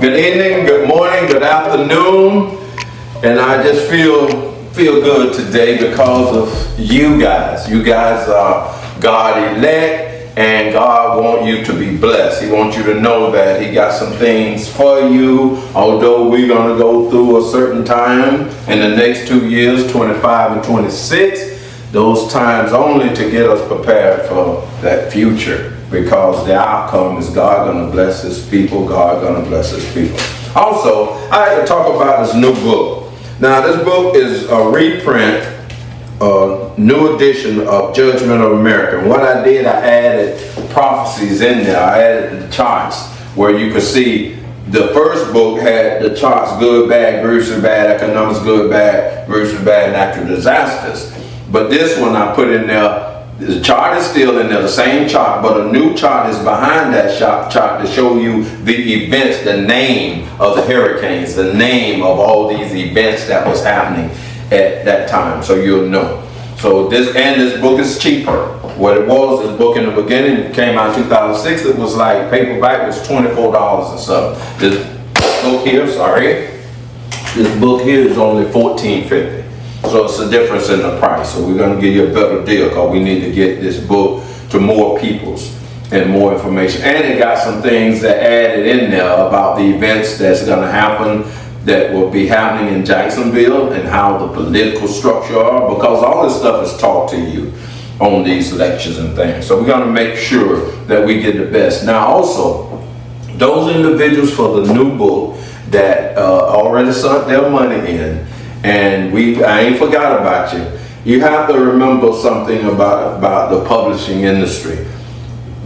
Good evening, good morning, good afternoon, and I just feel good today because of you guys. You guys are God elect, and God wants you to be blessed. He wants you to know that He got some things for you. Although we're going to go through a certain time in the next 2 years, 25 and 26, those times only to get us prepared for that future. Because the outcome is God going to bless His people. God going to bless His people. Also, I had to talk about this new book. Now, this book is a reprint, a new edition of Judgment of America. And what I did, I added prophecies in there. I added the charts where you could see the first book had the charts: good, bad, gruesome, bad, economics, good, bad, gruesome, bad, natural disasters. But this one I put in there. The chart is still in there, the same chart, but a new chart is behind that chart to show you the events, the name of the hurricanes, the name of all these events that was happening at that time, so you'll know. So this book is cheaper. What it was, this book in the beginning came out in 2006. It was like paperback was $24 and something. This book here, this book here is only $14.50. So it's a difference in the price. So we're going to give you a better deal because we need to get this book to more peoples and more information. And it got some things that added in there about the events that's going to happen, that will be happening in Jacksonville, and how the political structure are, because all this stuff is taught to you on these lectures and things. So we're going to make sure that we get the best. Now also, those individuals for the new book that already sunk their money in, and I ain't forgot about you. You have to remember something about the publishing industry.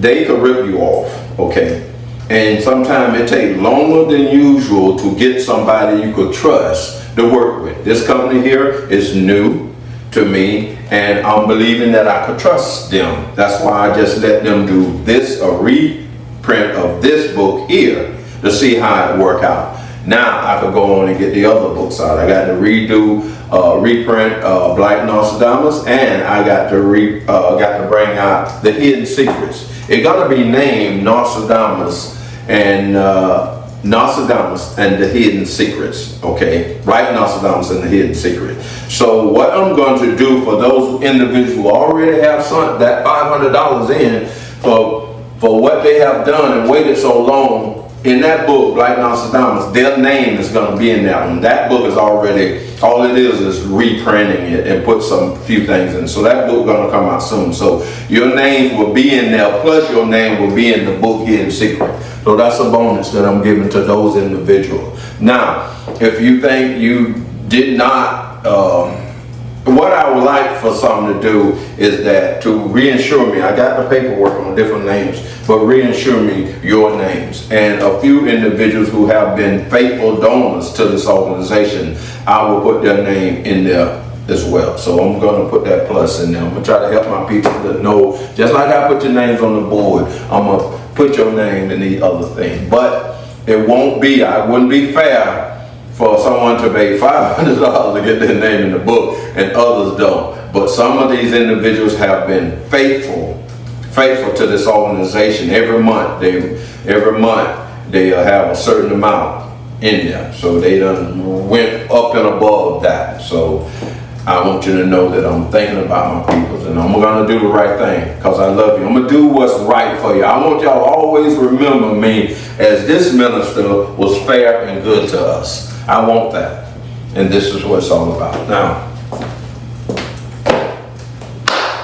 They could rip you off, okay? And sometimes it takes longer than usual to get somebody you could trust to work with. This company here is new to me, and I'm believing that I could trust them. That's why I just let them do this, a reprint of this book here, to see how it work out. Now I could go on and get the other books out. I got to reprint Black Nostradamus, and I got to bring out the Hidden Secrets. It's gonna be named Nostradamus and the Hidden Secrets. Okay, Black Nostradamus and the Hidden Secrets. So what I'm going to do for those individuals who already have sunk that $500 in for what they have done and waited so long. In that book, Black Nostradamus, their name is going to be in that one. That book is already, all it is reprinting it and put some few things in. So that book is going to come out soon. So your names will be in there, plus your name will be in the book Hidden Secret. So that's a bonus that I'm giving to those individuals. Now, if you think you did not, what I would like for some to do is that to reinsure me. I got the paperwork on different names, but reinsure me your names. And a few individuals who have been faithful donors to this organization, I will put their name in there as well. So I'm going to put that plus in there. I'm going to try to help my people to know, just like I put your names on the board, I'm going to put your name in the other thing. But it won't be, I wouldn't be fair for someone to pay $500 to get their name in the book and others don't. But some of these individuals have been faithful to this organization. Every month they have a certain amount in there. So they done went up and above that. So I want you to know that I'm thinking about my people, and I'm going to do the right thing because I love you. I'm going to do what's right for you. I want y'all to always remember me as this minister was fair and good to us. I want that. And this is what it's all about. Now,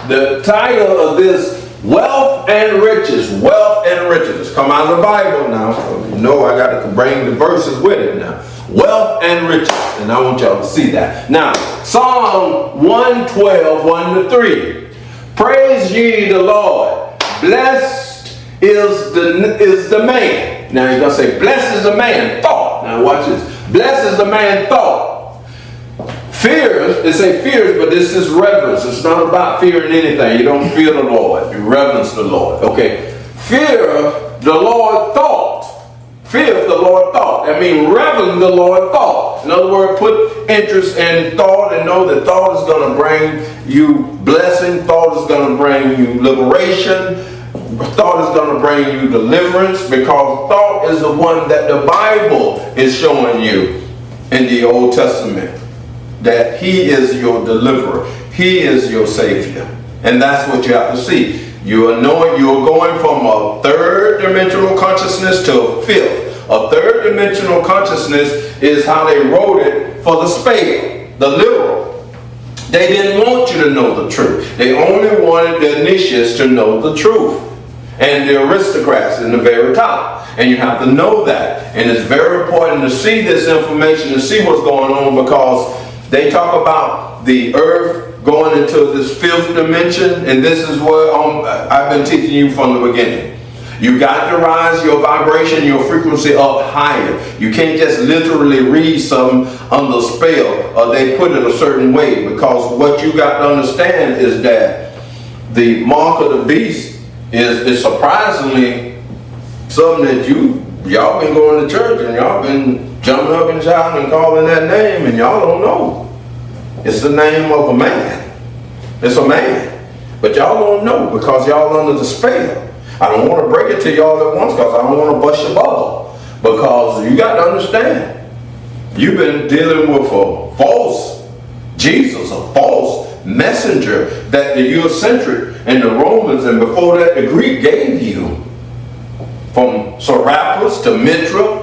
the title of this, Wealth and Riches. Wealth and Riches. It's come out of the Bible now. So you know I got to bring the verses with it now. Wealth and riches. And I want y'all to see that. Now, Psalm 112, 1-3. Praise ye the Lord. Blessed is the man. Now you're going to say, blessed is the man thought. Now watch this. Blessed is the man thought. Fears, they say fears, but this is reverence. It's not about fearing anything. You don't fear the Lord. You reverence the Lord. Okay. Fear the Lord thought. Fear the Lord thought. That means reverence the Lord thought. In other words, put interest in thought and know that thought is going to bring you blessing. Thought is going to bring you liberation. Thought is going to bring you deliverance, because thought is the one that the Bible is showing you in the Old Testament, that he is your deliverer. He is your savior. And that's what you have to see. You are knowing you're going from a third dimensional consciousness to a fifth. A third dimensional consciousness is how they wrote it for the spell, the literal. They didn't want you to know the truth. They only wanted the initiates to know the truth, and the aristocrats in the very top. And you have to know that. And it's very important to see this information, to see what's going on, because they talk about the earth going into this fifth dimension, and this is what I've been teaching you from the beginning. You got to rise your vibration, your frequency up higher. You can't just literally read something under spell, or they put it a certain way, because what you got to understand is that the mark of the beast is surprisingly something that y'all been going to church and y'all been jumping up and shouting and calling that name, and y'all don't know. It's the name of a man. It's a man. But y'all don't know, because y'all under the spell. I don't want to break it to y'all at once, because I don't want to bust your bubble. Because you got to understand, you've been dealing with a false Jesus, a false messenger that the Eurocentric and the Romans, and before that the Greek, gave you. From Serapis to Mithra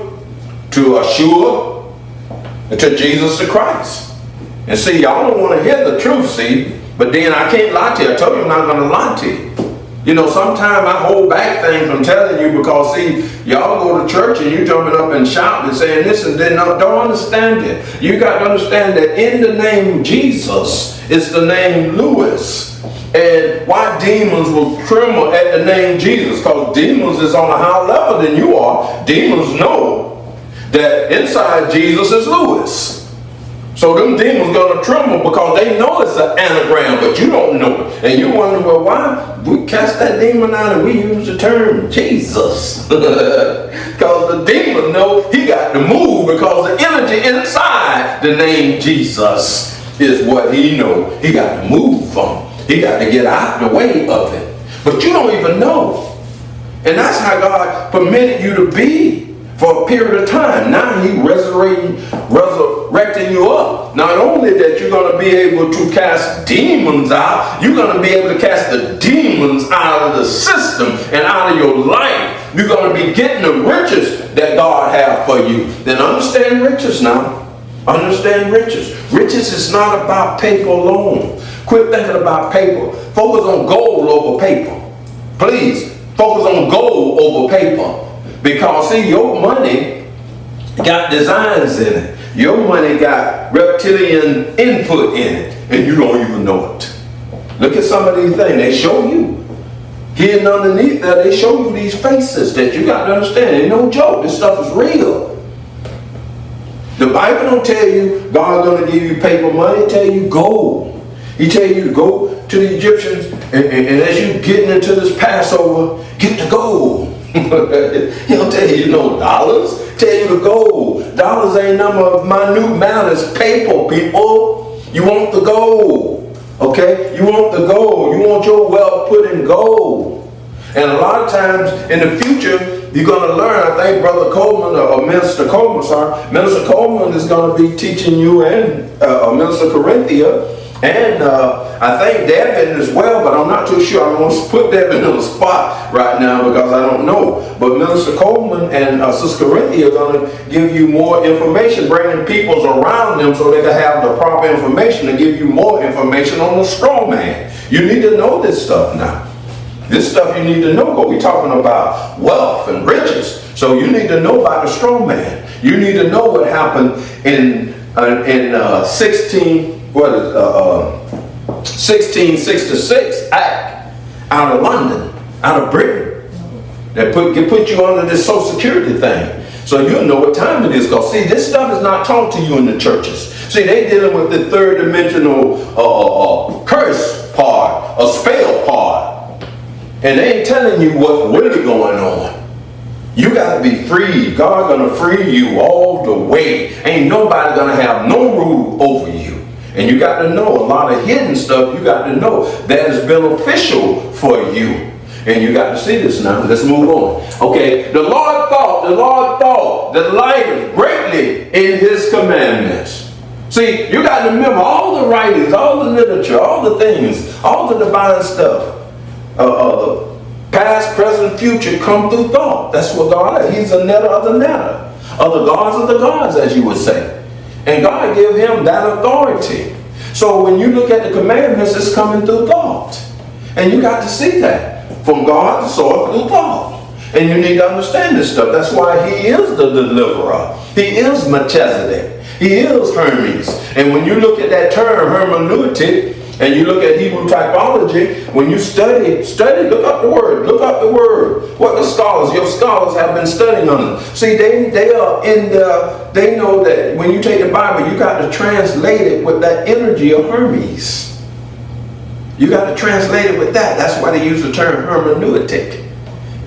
to Ashur to Jesus the Christ. And see, y'all don't want to hear the truth, see, but then I can't lie to you. I told you I'm not going to lie to you. You know, sometimes I hold back things from telling you, because see, y'all go to church and you jumping up and shouting and saying this and then don't understand it. You got to understand that in the name Jesus is the name Lewis. And why demons will tremble at the name Jesus? Because demons is on a higher level than you are. Demons know that inside Jesus is Lewis. So them demons gonna tremble, because they know it's an anagram, but you don't know it. And you wonder, well, why we cast that demon out and we use the term Jesus? Because the demon know he got to move, because the energy inside the name Jesus is what he know he got to move from. He got to get out the way of it. But you don't even know. And that's how God permitted you to be for a period of time. Now he resurrecting you up. Not only that you're going to be able to cast demons out, you're going to be able to cast the demons out of the system and out of your life. You're going to be getting the riches that God has for you. Then understand riches now. Understand riches. Riches is not about paper alone. Quit thinking about paper. Focus on gold over paper. Please, focus on gold over paper. Because see, your money got designs in it. Your money got reptilian input in it, and you don't even know it. Look at some of these things. They show you. Hidden underneath there, they show you these faces that you got to understand. Ain't no joke. This stuff is real. The Bible don't tell you God's going to give you paper money. It tell you gold. He tell you to go to the Egyptians, and as you getting into this Passover, get the gold. He don't tell you no dollars. Tell you the gold. Dollars ain't number of minute amount. It's paper, people. You want the gold. Okay? You want the gold. You want your wealth put in gold. And a lot of times in the future, you're going to learn. I think Brother Coleman, or Minister Coleman, Minister Coleman is going to be teaching you, and Minister Corinthia, and I think Devin as well, but I'm not too sure. I don't want to put Devin on the spot right now, because I don't know. But Minister Coleman and Sister Corinthia are going to give you more information, bringing peoples around them so they can have the proper information to give you more information on the strong man. You need to know this stuff now. This stuff you need to know, because we're talking about wealth and riches. So you need to know about the strong man. You need to know what happened in 1666 act out of London, out of Britain, that put you under this Social Security thing. So you'll know what time it is. Because see, this stuff is not taught to you in the churches. See, they dealing with the third dimensional curse part, a spell part. And they ain't telling you what's really going on. You got to be free. God gonna free you all the way. Ain't nobody gonna have no rule over you. And you got to know a lot of hidden stuff. You got to know that is beneficial for you. And you got to see this now. Let's move on. Okay, the Lord delighted greatly in his commandments. See, you got to remember all the writings, all the literature, all the things, all the divine stuff. Past, present, future come through thought. That's what God is. He's a netter of the netter. Of the gods, as you would say. And God gave him that authority. So when you look at the commandments, it's coming through thought. And you got to see that. From God, the source, through thought. And you need to understand this stuff. That's why he is the deliverer. He is Melchizedek. He is Hermes. And when you look at that term, hermeneutic, and you look at Hebrew typology, when you study, look up the word. What the scholars, your scholars have been studying on it. See, they are in they know that when you take the Bible, you got to translate it with that energy of Hermes. You got to translate it with that. That's why they use the term hermeneutic.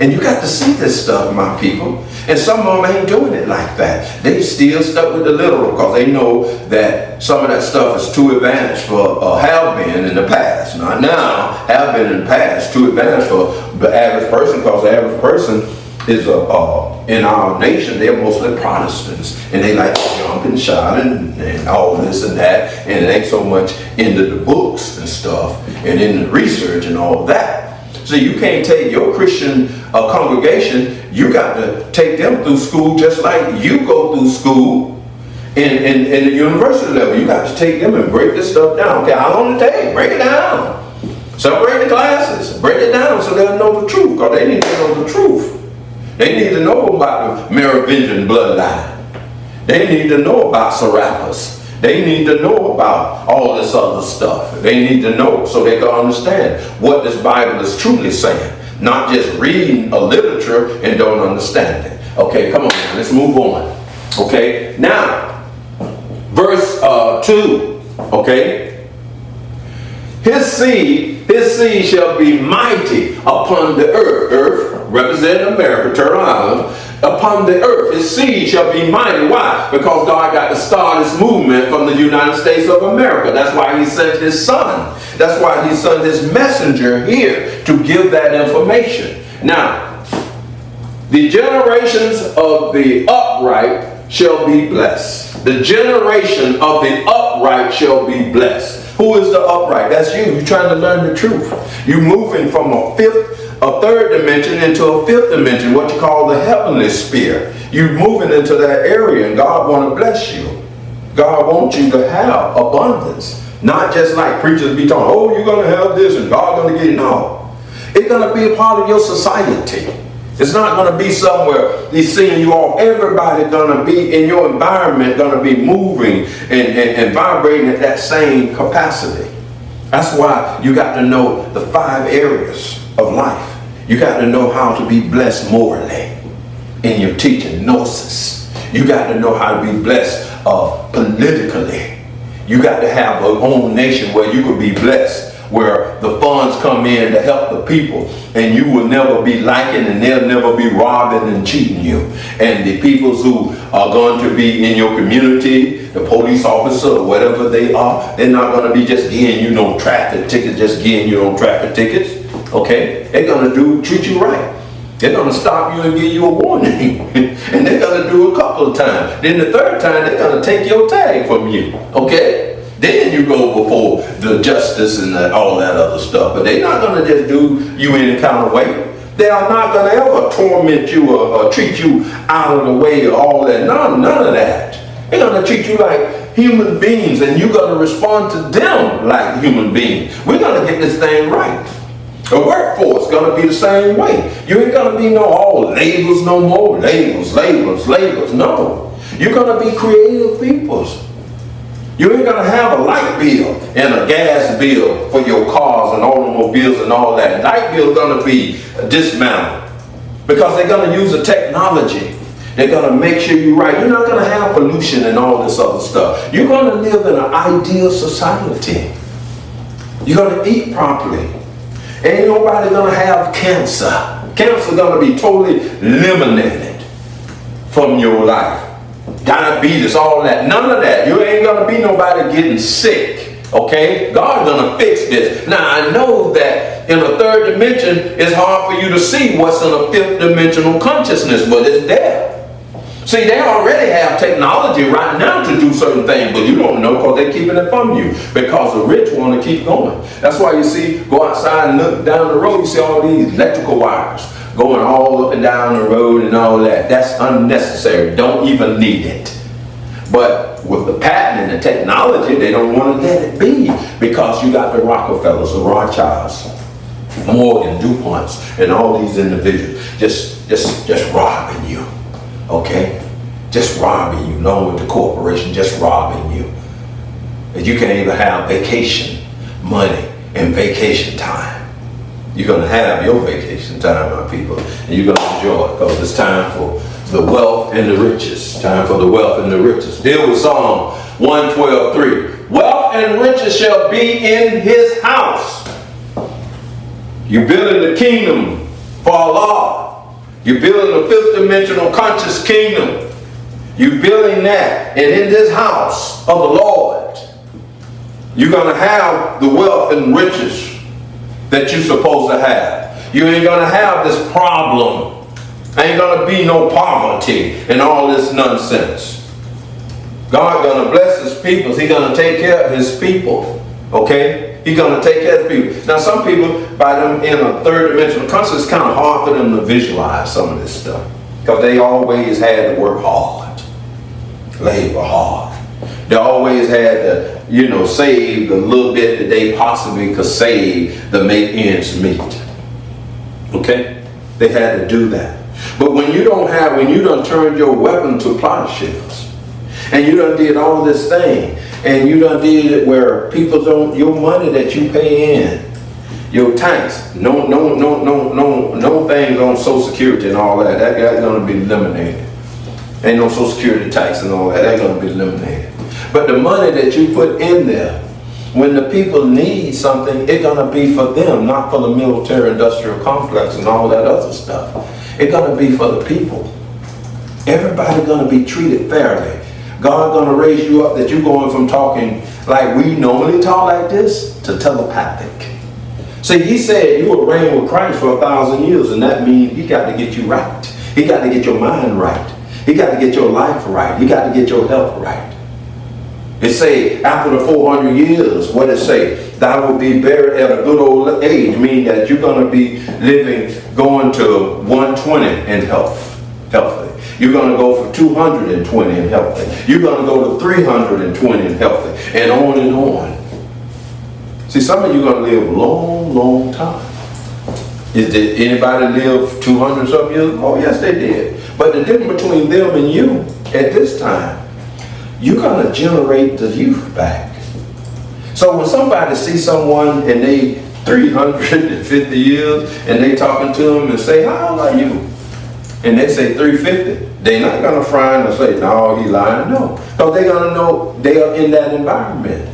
And you got to see this stuff, my people. And some of them ain't doing it like that. They still stuck with the literal because they know that some of that stuff is too advanced for, have been in the past. Not now, have been in the past, too advanced for the average person, because the average person is, in our nation, they're mostly Protestants. And they like to jump and shout and all this and that. And it ain't so much into the books and stuff and in the research and all that. So you can't take your Christian congregation, you got to take them through school just like you go through school in the university level. You got to take them and break this stuff down. Okay, how long it take? Break it down. Separate the classes. Break it down so they'll know the truth, because they need to know the truth. They need to know about the Merovingian bloodline. They need to know about Serapis. They need to know about all this other stuff. They need to know so they can understand what this Bible is truly saying. Not just reading a literature and don't understand it. Okay, come on, let's move on. Okay, now, verse 2, okay. His seed shall be mighty upon the earth representing America, Turtle Island, upon the earth. His seed shall be mighty. Why? Because God got to start this movement from the United States of America. That's why he sent his son. That's why he sent his messenger here to give that information. Now, the generations of the upright shall be blessed. The generation of the upright shall be blessed. Who is the upright? That's you. You're trying to learn the truth. You're moving from a third dimension into a fifth dimension, what you call the heavenly sphere. You're moving into that area, and God want to bless you. God wants you to have abundance. Not just like preachers be talking, oh, you're going to have this and God's going to get it. No. It's going to be a part of your society. It's not going to be somewhere he's seeing you off. Everybody going to be in your environment, going to be moving and vibrating at that same capacity. That's why you got to know the 5 areas of life. You got to know how to be blessed morally in your teaching, gnosis. You got to know how to be blessed politically. You got to have a own nation where you could be blessed, where the funds come in to help the people, and you will never be liking, and they'll never be robbing and cheating you. And the people who are going to be in your community, the police officer or whatever they are, they're not going to be just giving you no traffic tickets, okay? They're going to treat you right. They're going to stop you and give you a warning. And they're going to do a couple of times. Then the third time, they're going to take your tag from you, okay? Then you go before the justice and all that other stuff. But they're not going to just do you any kind of way. They are not going to ever torment you or treat you out of the way or all that. None of that. They're going to treat you like human beings, and you're going to respond to them like human beings. We're going to get this thing right. The workforce is going to be the same way. You ain't going to be all labels no more. Labels. No. You're going to be creative peoples. You ain't going to have a light bill and a gas bill for your cars and automobiles and all that. Light bill is going to be dismantled because they're going to use the technology. They're going to make sure you're right. You're not going to have pollution and all this other stuff. You're going to live in an ideal society. You're going to eat properly. Ain't nobody going to have cancer. Cancer is going to be totally eliminated from your life. Diabetes, all that. None of that. You ain't going to be nobody getting sick. Okay? God's going to fix this. Now, I know that that in a third dimension, it's hard for you to see what's in a fifth dimensional consciousness, but it's there. See, they already have technology right now to do certain things, but you don't know because they're keeping it from you, because the rich want to keep going. That's why you see, go outside and look down the road, you see all these electrical wires going all up and down the road and all that. That's unnecessary. Don't even need it. But with the patent and the technology, they don't want to let it be, because you got the Rockefellers, the Rothschilds, Morgan, DuPonts, and all these individuals just robbing you. Okay? Just robbing you, along with the corporation, just robbing you. And you can't even have vacation money and vacation time. You're going to have your vacation time, my people, and you're going to enjoy it, because it's time for the wealth and the riches. Time for the wealth and the riches. Deal with Psalm 112:3. Wealth and riches shall be in his house. You're building the kingdom for Allah. You're building a fifth dimensional conscious kingdom. You're building that. And in this house of the Lord, you're going to have the wealth and riches that you're supposed to have. You ain't going to have this problem. Ain't going to be no poverty and all this nonsense. God going to bless his people. He's going to take care of his people. Okay? He's going to take care of people. Now, some people, by them in a third dimensional consciousness, it's kind of hard for them to visualize some of this stuff, because they always had to work hard, labor hard. They always had to, save the little bit that they possibly could save to make ends meet. Okay? They had to do that. But when you done turned your weapon to plowshares, and you done did all this thing, and you done did it where people don't, your money that you pay in, your tax, no things on Social Security and all that, that's gonna be eliminated. Ain't no Social Security tax and all that, that's gonna be eliminated. But the money that you put in there, when the people need something, it's gonna be for them, not for the military industrial complex and all that other stuff. It's gonna be for the people. Everybody gonna be treated fairly. God gonna raise you up that you're going from talking like we normally talk like this to telepathic. See, he said you will reign with Christ for 1,000 years, and that means he got to get you right. He got to get your mind right. He got to get your life right. He got to get your health right. It say after the 400 years, what it say? Thou will be buried at a good old age, meaning that you're gonna be living, going to 120 in healthy. You're going to go for 220 and healthy. You're going to go to 320 and healthy. And on and on. See, some of you are going to live a long, long time. Did anybody live 200 some years? Oh, yes, they did. But the difference between them and you at this time, you're going to generate the youth back. So when somebody sees someone and they 350 years and they talking to them and say, how old are you? And they say 350, they're not going to frown and say, no, he lying. No, because they're going to know they are in that environment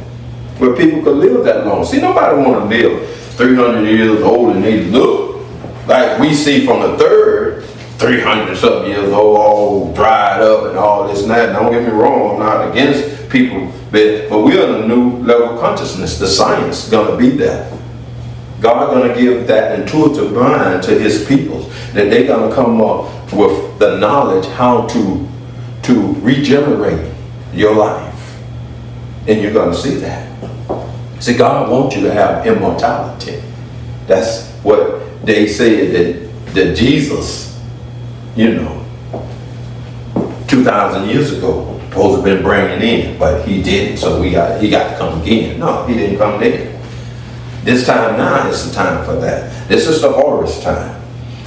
where people could live that long. See, nobody want to live 300 years old and they look like we see from the third, 300 something years old, all dried up and all this and that. Don't get me wrong, I'm not against people, but we're in a new level of consciousness. The science is going to be there. God going to give that intuitive mind to his people, that they're going to come up with the knowledge how to regenerate your life. And you're going to see that. See, God wants you to have immortality. That's what they said that Jesus, 2,000 years ago, supposed to have been bringing in, but he didn't, so he got to come again. No, he didn't come there. This time now is the time for that. This is the Horus time.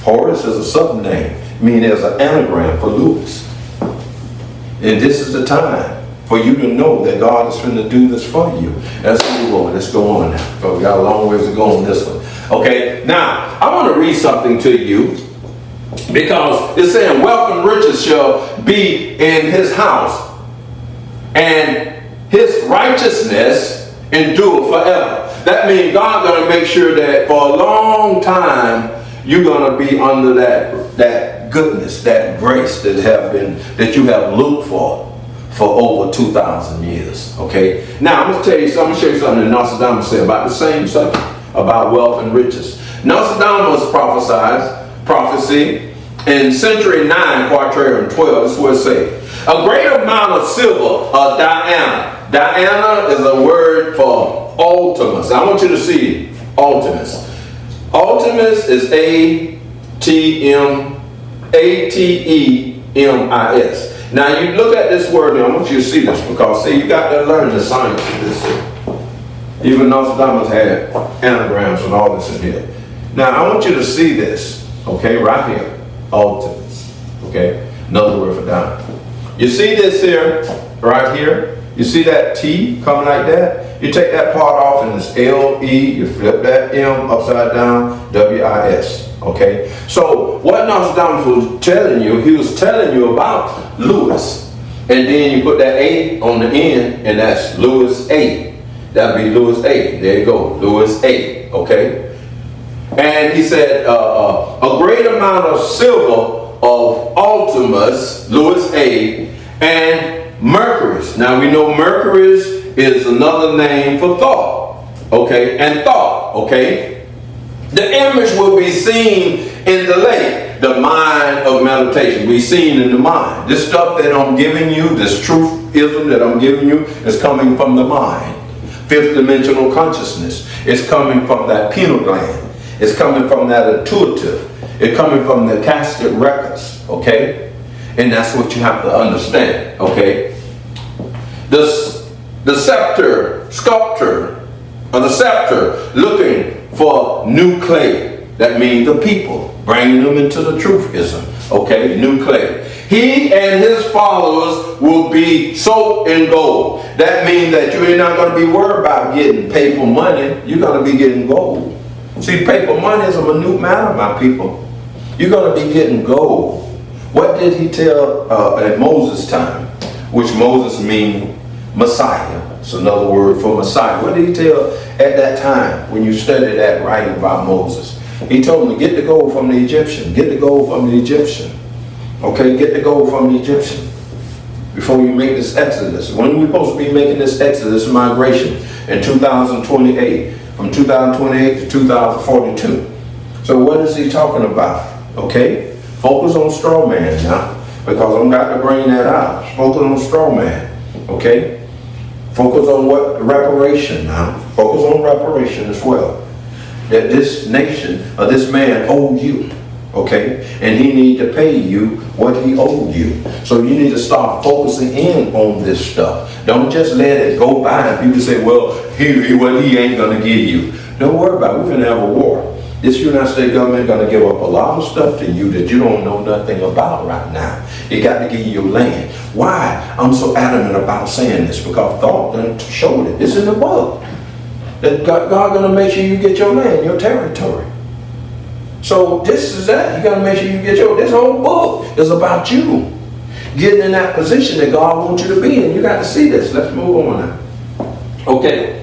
Horus is a sub-name, meaning there's an anagram for Lewis. And this is the time for you to know that God is going to do this for you. Let's go on now. But we got a long ways to go on this one. Okay, now I want to read something to you, because it's saying wealth and riches shall be in his house, and his righteousness endure forever. That means God's going to make sure that for a long time you're going to be under that goodness, that grace that you have looked for over 2,000 years. Okay. Now I'm going to show you something that Nostradamus said about the same subject. about wealth and riches. Nostradamus prophecy in century 9, quatrain 12, this is what it says. A great amount of silver, Diana. Diana is a word for Ultimus. I want you to see Ultimus. Ultimus is A-T-E-M-I-S. Now you look at this word here, I want you to see this, because see, you got to learn the science of this here. Even Nostradamus had anagrams and all this in here. Now I want you to see this, okay, right here. Ultimus, okay? Another word for diamond. You see this here, right here? You see that T coming like that? You take that part off and it's L-E, you flip that M upside down, W-I-S, okay? So what Nostradamus was telling you, he was telling you about Louis. And then you put that A on the end, and that's Louis A. That'd be Louis A. There you go, Louis A, okay? And he said, a great amount of silver of Ultimus, Louis A, and Mercury's. Now we know Mercury's is another name for thought, okay? And thought, okay? The image will be seen in the lake, the mind of meditation. Be seen in the mind. This stuff that I'm giving you, this truthism that I'm giving you, is coming from the mind. Fifth dimensional consciousness is coming from that pineal gland. It's coming from that intuitive. It's coming from the casket records, okay? And that's what you have to understand, okay? The sculptor looking for new clay. That means the people, bringing them into the truthism, okay? New clay. He and his followers will be soaked in gold. That means that you're not going to be worried about getting paper money. You're going to be getting gold. See, paper money is a minute matter, my people. You're going to be getting gold. What did he tell at Moses' time? Which Moses means Messiah. It's another word for Messiah. What did he tell at that time when you studied that writing about Moses? He told him to get the gold from the Egyptian. Get the gold from the Egyptian. Okay, get the gold from the Egyptian before you make this exodus. When are we supposed to be making this exodus migration? In 2028. From 2028 to 2042. So what is he talking about? Okay? Focus on straw man now, because I'm got to bring that out. Focus on straw man. Okay? Focus on what? Reparation now. Focus on reparation as well. That this nation or this man owed you. Okay? And he need to pay you what he owed you. So you need to start focusing in on this stuff. Don't just let it go by and people say, well, he ain't going to give you. Don't worry about it. We're going to have a war. This United States government going to give up a lot of stuff to you that you don't know nothing about right now. They got to give you your land. Why? I'm so adamant about saying this, because thought done showed it. It's in the book. That God going to make sure you get your land, your territory. So this is that. You got to make sure you get this whole book is about you getting in that position that God wants you to be in. You got to see this. Let's move on now. Okay.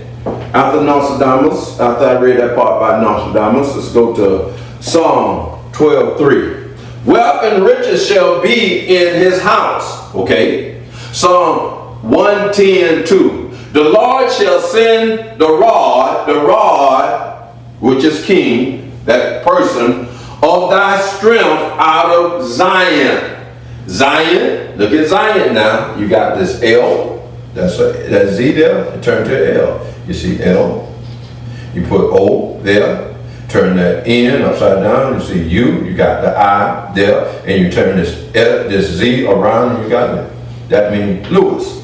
After Nostradamus, after I read that part by Nostradamus, let's go to Psalm 12:3. Wealth and riches shall be in his house. Okay. Psalm 110:2. The Lord shall send the rod, which is king, that person, of thy strength out of Zion. Zion, look at Zion now. You got this L, that's Z there, and turn to L. You see L, you put O there, turn that N upside down, you see U, you got the I there, and you turn this Z around, and you got it. That means Louis.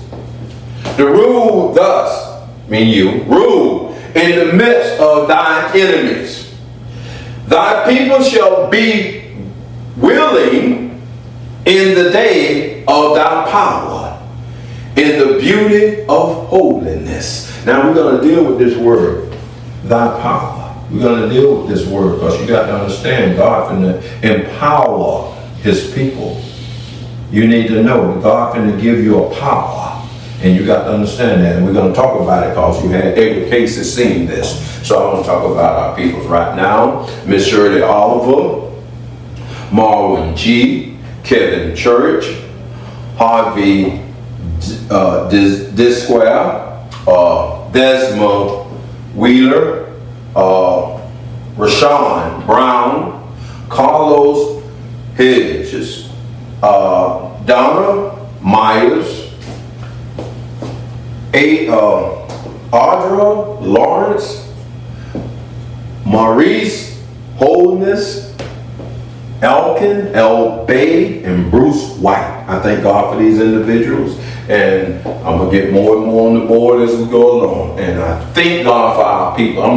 The rule thus, mean you, rule in the midst of thy enemies. Thy people shall be willing in the day of thy power, in the beauty of holiness. Now we're going to deal with this word, thy power. We're going to deal with this word, because you got to understand God can empower his people. You need to know that God can give you a power. And you got to understand that. And we're going to talk about it, because you had every case has seen this. So I want to talk about our peoples right now. Miss Shirley Oliver, Marwin G, Kevin Church, Harvey Disquare, Desmond Wheeler, Rashawn Brown, Carlos Hedges, Donna Myers, Audra Lawrence, Maurice Holdness, Elkin L. Bay, and Bruce White. I thank God for these individuals, and I'm going to get more and more on the board as we go along. And I thank God for our people. I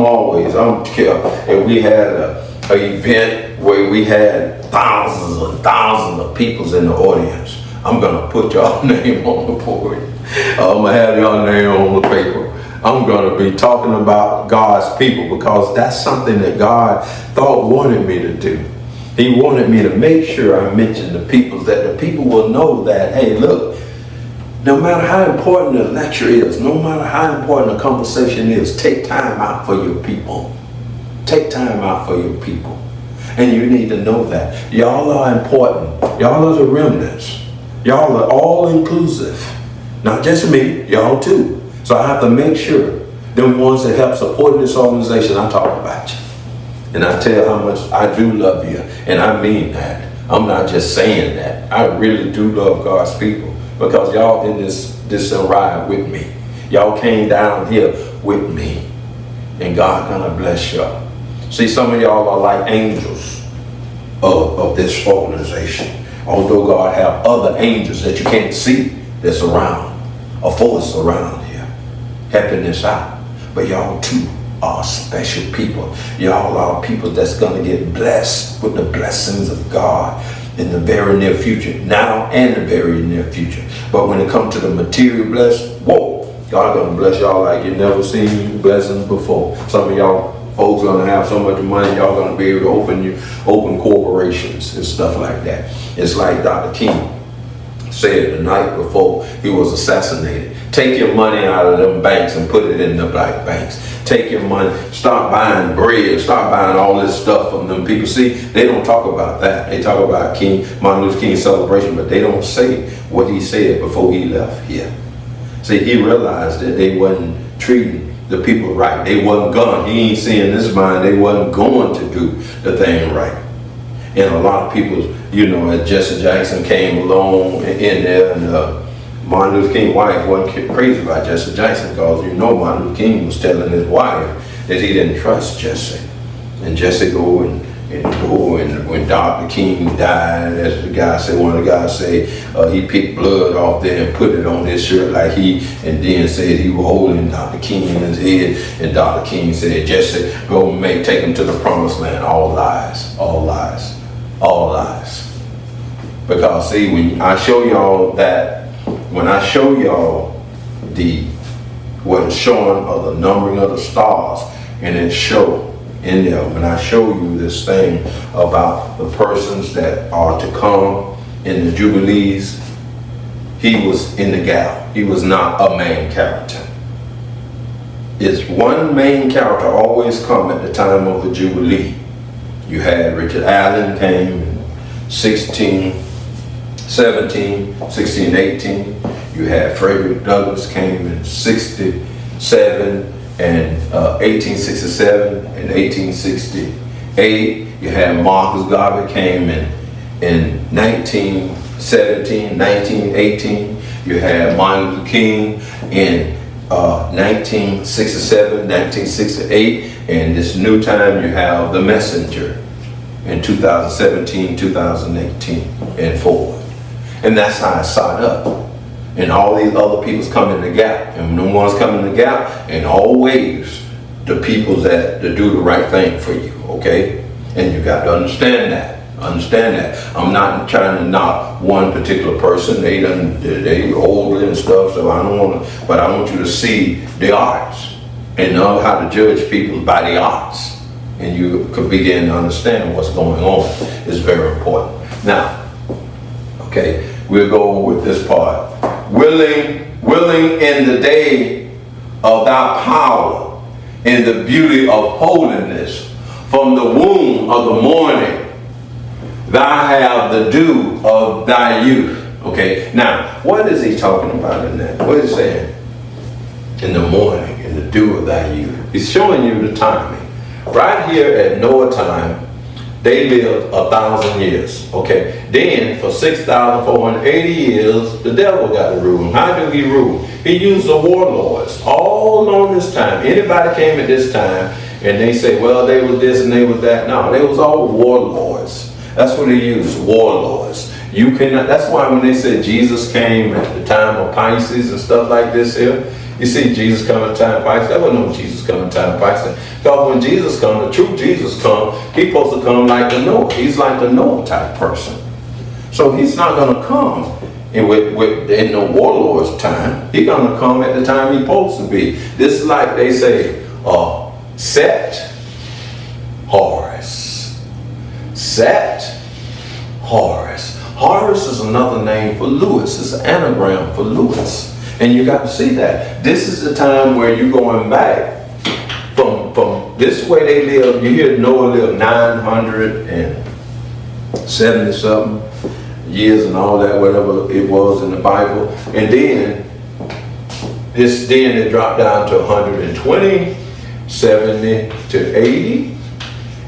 don't care if we had an event where we had thousands and thousands of people in the audience. I'm going to put y'all name on the board. I'm going to have y'all name on the paper. I'm going to be talking about God's people, because that's something that God wanted me to do. He wanted me to make sure I mention the people, that the people will know that, hey, look, no matter how important the lecture is, no matter how important the conversation is, take time out for your people. Take time out for your people. And you need to know that. Y'all are important. Y'all are the remnants. Y'all are all inclusive. Not just me, y'all too. So I have to make sure them ones that help support this organization, I talk about you. And I tell how much I do love you. And I mean that. I'm not just saying that. I really do love God's people, because y'all in this ride with me. Y'all came down here with me. And God gonna bless y'all. See, some of y'all are like angels of this organization. Although God have other angels that you can't see that's around, a force around here, helping us out. But y'all too are special people. Y'all are people that's gonna get blessed with the blessings of God in the very near future, now and the very near future. But when it comes to the material blessed, whoa, God gonna bless y'all like you never seen blessings before. Some of y'all folks gonna have so much money, y'all gonna be able to open corporations and stuff like that. It's like Dr. King said the night before he was assassinated. Take your money out of them banks and put it in the black banks. Take your money, start buying bread, start buying all this stuff from them people. See, they don't talk about that. They talk about Martin Luther King's celebration, but they don't say what he said before he left here. See, he realized that they wasn't treating the people right. They wasn't going. He ain't seeing this mind. They wasn't going to do the thing right. And a lot of people, as Jesse Jackson came along in there, and Martin Luther King's wife wasn't crazy about Jesse Jackson, because Martin Luther King was telling his wife that he didn't trust Jesse. And Jesse go and when Dr. King died, as one of the guys said, he picked blood off there and put it on his shirt and then said he was holding Dr. King in his head, and Dr. King said, Jesse, go take him to the promised land. All lies, all lies, all lies. Because see, when I show y'all what is showing of the numbering of the stars, and it show in there, when I show you this thing about the persons that are to come in the Jubilees, he was in the gap. He was not a main character. It's one main character always come at the time of the Jubilee. You had Richard Allen came in 1617, 1618. You had Frederick Douglass came in 67 and 1867 and 1868. You had Marcus Garvey came in 1917, 1918. You had Martin Luther King in 1967, 1968, and this new time you have the Messenger in 2017, 2018, and forward. And that's how it started up. And all these other people's come in the gap, and no one's coming in the gap, and always the people that do the right thing for you, okay? And you got to understand that. Understand that. I'm not trying to knock one particular person. They older and stuff, so I don't want to, but I want you to see the arts and know how to judge people by the arts. And you could begin to understand what's going on. It's very important. Now, okay, we'll go with this part. Willing in the day of thy power, in the beauty of holiness, from the womb of the morning, thou have the dew of thy youth. Okay, now, what is he talking about in that? What is he saying? In the morning, in the dew of thy youth. He's showing you the timing. Right here at Noah time, they lived 1,000 years. Okay. Then for 6,480 years, the devil got to rule. How do he rule? He used the warlords all on this time. Anybody came at this time and they say, well, they was this and they was that. No, they was all warlords. That's what they used, warlords. You cannot. That's why when they said Jesus came at the time of Pisces and stuff like this here, you see Jesus coming at the time of Pisces. That wasn't no Jesus coming at the time of Pisces. Because when Jesus comes, the true Jesus comes, he's supposed to come like the Noah. He's like the Noah type person. So he's not going to come in the warlord's time. He's going to come at the time he's supposed to be. This is like they say, Set, Horus. Set, Horus. Horus is another name for Lewis. It's an anagram for Lewis. And you got to see that. This is the time where you're going back from this way they live. You hear Noah lived 970 something years and all that, whatever it was in the Bible. And then it dropped down to 120, 70 to 80.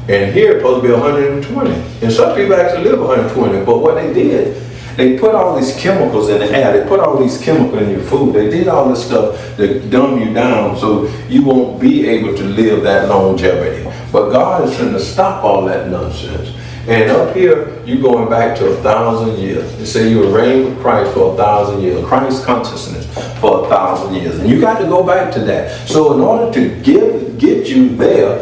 And here it's supposed to be 120. And some people actually live 120. But what they did, they put all these chemicals in the air. They put all these chemicals in your food. They did all this stuff to dumb you down so you won't be able to live that longevity. But God is trying to stop all that nonsense. And up here, you're going back to 1,000 years. They say you will reign with Christ for 1,000 years. Christ consciousness for 1,000 years. And you got to go back to that. So in order to get you there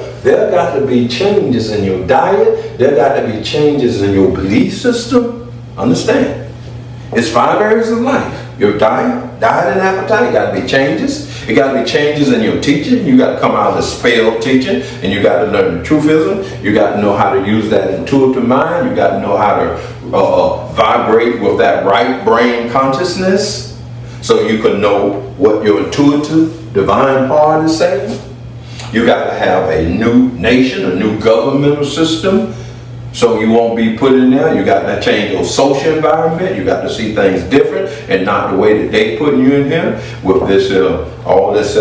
got to be changes in your diet. There got to be changes in your belief system. Understand? It's 5 areas of life. Your diet and appetite, got to be changes. It got to be changes in your teaching. You got to come out of the spell teaching, and you got to learn the truthism. You got to know how to use that intuitive mind. You got to know how to vibrate with that right brain consciousness, so you can know what your intuitive divine part is saying. You got to have a new nation, a new governmental system, so you won't be put in there. You got to change your social environment. You got to see things different and not the way that they putting you in here with this all this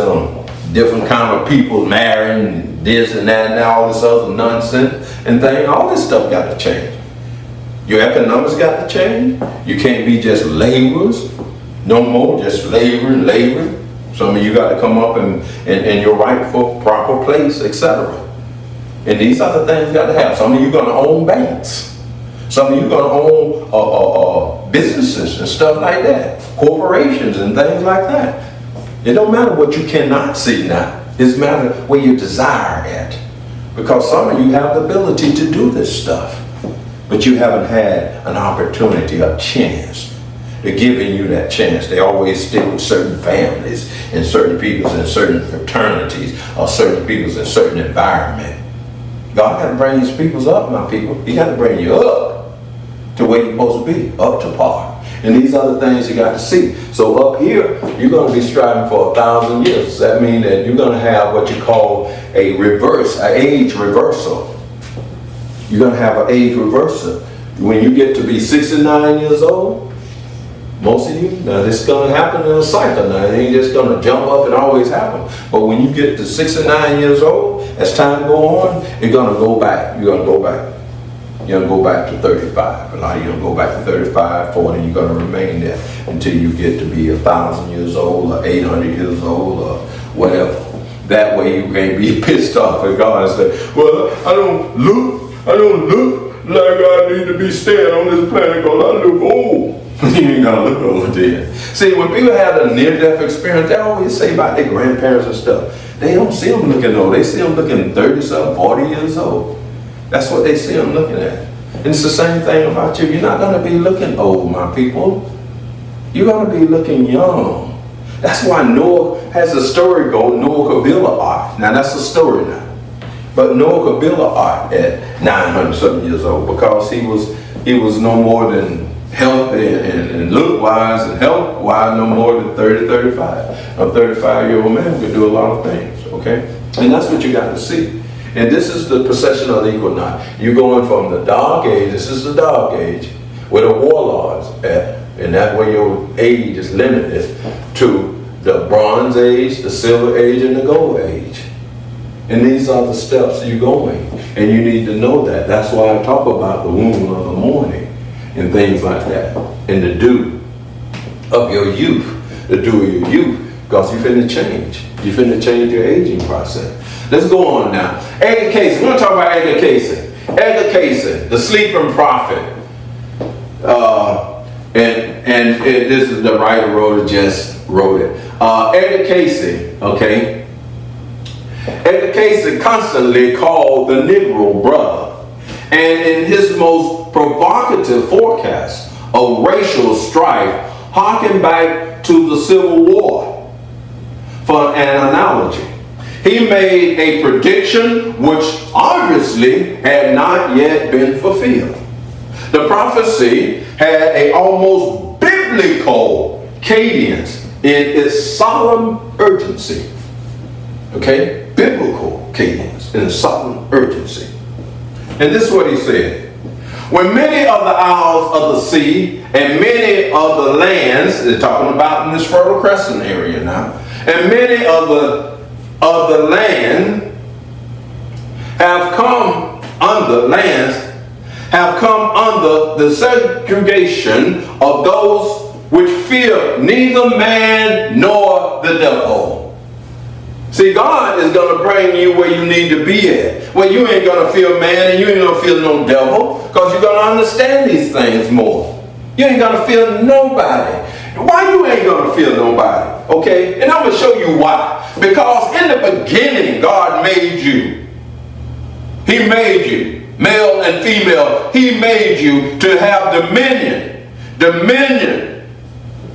different kind of people marrying this and that and all this other nonsense and thing. All this stuff got to change. Your economics got to change. You can't be just laborers no more, just laboring. Some of you got to come up in your rightful proper place, etc. And these are the things you got to have. Some of you going to own banks. Some of you going to own businesses and stuff like that. Corporations and things like that. It don't matter what you cannot see now. It's matter where your desire at. Because some of you have the ability to do this stuff. But you haven't had an opportunity, a chance. They're giving you that chance. They always stick with certain families and certain peoples and certain fraternities or certain peoples in certain environment. God got to bring his peoples up, my people. He got to bring you up to where you're supposed to be, up to par. And these are the things you got to see. So up here, you're going to be striving for 1,000 years. That means that you're going to have what you call an age reversal. You're going to have an age reversal. When you get to be 69 years old, most of you, now this is going to happen in a cycle now. It ain't just going to jump up and always happen. But when you get to 69 years old, as time go on, you're going to go back. You're going to go back. You're going to go back to 35. A lot of you going to go back to 35, 40. You're going to remain there until you get to be 1,000 years old or 800 years old or whatever. That way you can't be pissed off at God and say, well, I don't look like I need to be staying on this planet because I look old. You ain't gonna look over there. See, when people have a near-death experience, they always say about their grandparents and stuff. They don't see them looking old. They see them looking 30-something, 40 years old. That's what they see them looking at. And it's the same thing about you. You're not gonna be looking old, my people. You're gonna be looking young. That's why Noah has a story called Noah could build an ark. Now that's a story now. But Noah could build an ark at 900-something years old because he was no more than healthy and look-wise and health-wise no more than 30, 35. A 35-year-old man could do a lot of things, okay? And that's what you got to see. And this is the procession of the equinox. You're going from the dark age, this is the dark age, where the warlords at, and that way your age is limited to the bronze age, the silver age, and the gold age. And these are the steps you're going. And you need to know that. That's why I talk about the womb of the morning and things like that. And the dew of your youth. The dew of your youth. Because you're finna change. You're finna change your aging process. Let's go on now. Edgar Cayce. We're going to talk about Edgar Cayce. Edgar Cayce, the sleeping prophet. And this is the writer wrote it, just wrote it. Edgar Cayce, okay? Edgar Cayce constantly called the Negro brother. And in his most provocative forecast of racial strife, harken back to the Civil War for an analogy. He made a prediction which obviously had not yet been fulfilled. The prophecy had an almost biblical cadence in its solemn urgency. Okay? Biblical cadence in solemn urgency. And this is what he said. When many of the isles of the sea and many of the lands, they're talking about in this Fertile Crescent area now, and many of the land have come under the segregation of those which fear neither man nor the devil. See, God is going to bring you where you need to be at. Well, you ain't going to fear man and you ain't going to fear no devil, because you're going to understand these things more. You ain't going to fear nobody. Why you ain't going to fear nobody? Okay? And I'm going to show you why. Because in the beginning, God made you. He made you. Male and female. He made you to have dominion. Dominion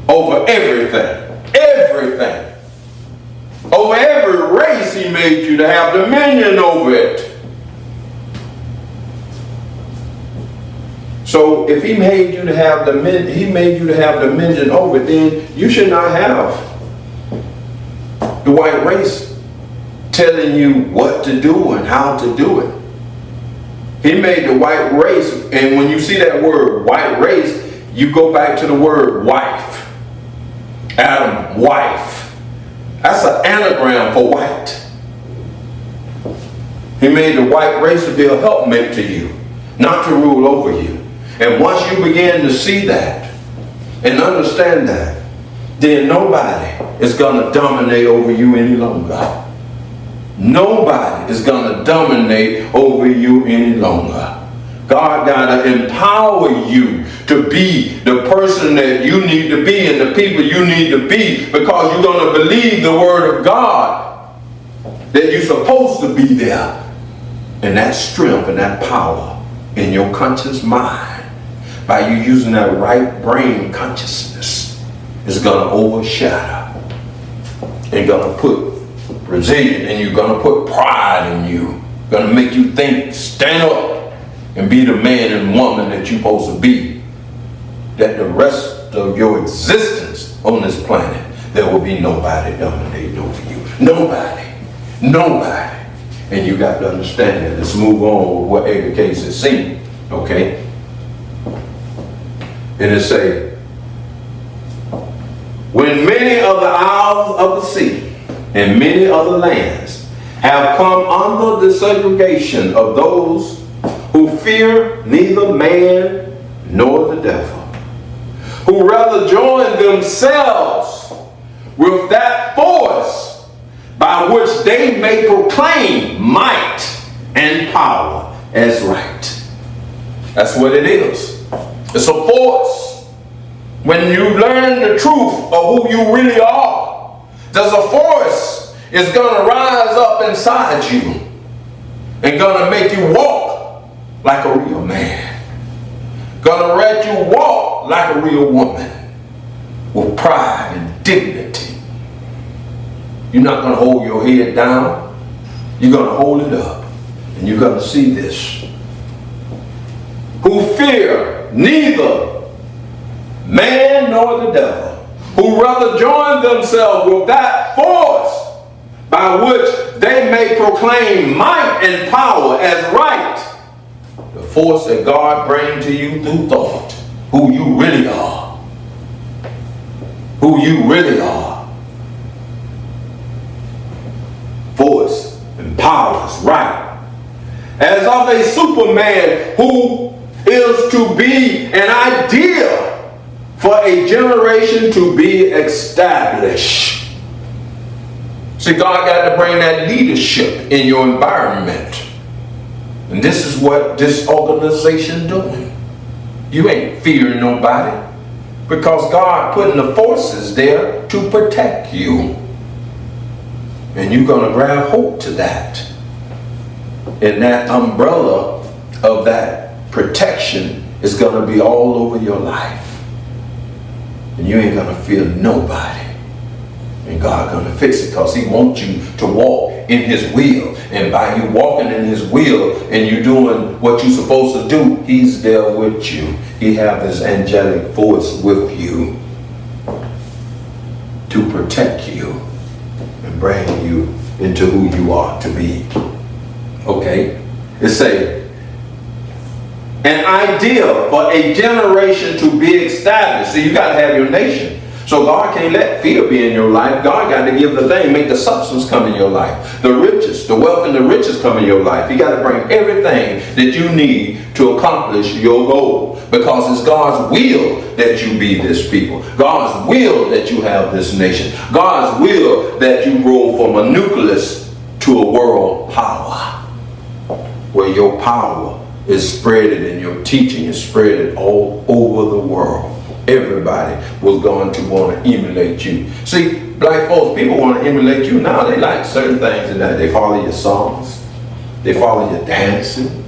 over everything. Everything. Over every race, he made you to have dominion over it. So if he made you to have dominion over it, then you should not have the white race telling you what to do and how to do it. He made the white race, and when you see that word white race, you go back to the word wife. Adam, wife. That's an anagram for white. He made the white race to be a helpmate to you, not to rule over you. And once you begin to see that and understand that, then nobody is going to dominate over you any longer. Nobody is going to dominate over you any longer. God got to empower you to be the person that you need to be and the people you need to be, because you're going to believe the word of God that you're supposed to be there. And that strength and that power in your conscious mind, by you using that right brain consciousness, is going to overshadow and going to put resilience, and you're going to put pride in you. Going to make you think, stand up and be the man and woman that you're supposed to be. That the rest of your existence on this planet, there will be nobody dominating over you. Nobody. Nobody. And you got to understand that. Let's move on with what Edgar Cayce is saying. Okay? And it say, when many of the isles of the sea and many other lands have come under the segregation of those who fear neither man nor the devil, who rather join themselves with that force by which they may proclaim might and power as right. That's what it is. It's a force. When you learn the truth of who you really are, there's a force is going to rise up inside you and going to make you walk like a real man. Going to let you walk like a real woman with pride and dignity. You're not going to hold your head down. You're going to hold it up. And you're going to see this. Who fear neither man nor the devil, who rather join themselves with that force by which they may proclaim might and power as right. The force that God brings to you through thought. Who you really are. Who you really are. Force and power box, right? As of a Superman who is to be an idea for a generation to be established. See, God got to bring that leadership in your environment. And this is what this organization doing. You ain't fearing nobody, because God putting the forces there to protect you. And you're going to grab hold to that. And that umbrella of that protection is going to be all over your life. And you ain't going to fear nobody. And God going to fix it, because he wants you to walk in his will. And by you walking in his will and you doing what you're supposed to do, he's there with you. He have his angelic force with you to protect you and bring you into who you are to be. Okay? It say, an idea for a generation to be established. So you got to have your nation. So God can't let fear be in your life. God got to give the thing, make the substance come in your life. The riches, the wealth and the riches come in your life. You got to bring everything that you need to accomplish your goal. Because it's God's will that you be this people. God's will that you have this nation. God's will that you grow from a nucleus to a world power. Where your power is spreaded and your teaching is spreaded all over the world. Everybody was going to want to emulate you. See, black folks, people want to emulate you now. They like certain things in that. They follow your songs. They follow your dancing.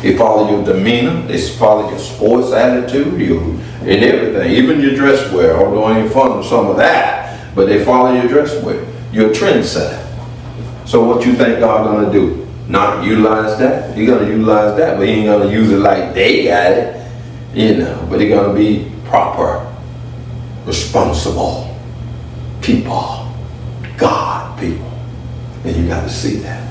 They follow your demeanor. They follow your sports attitude, and everything. Even your dress wear. Although I ain't fond of some of that, but they follow your dress wear. You're a trendsetter. So what you think God gonna do? Not utilize that? He's gonna utilize that, but he ain't gonna use it like they got it. You know, but he's gonna be proper, responsible people, God people. And you got to see that.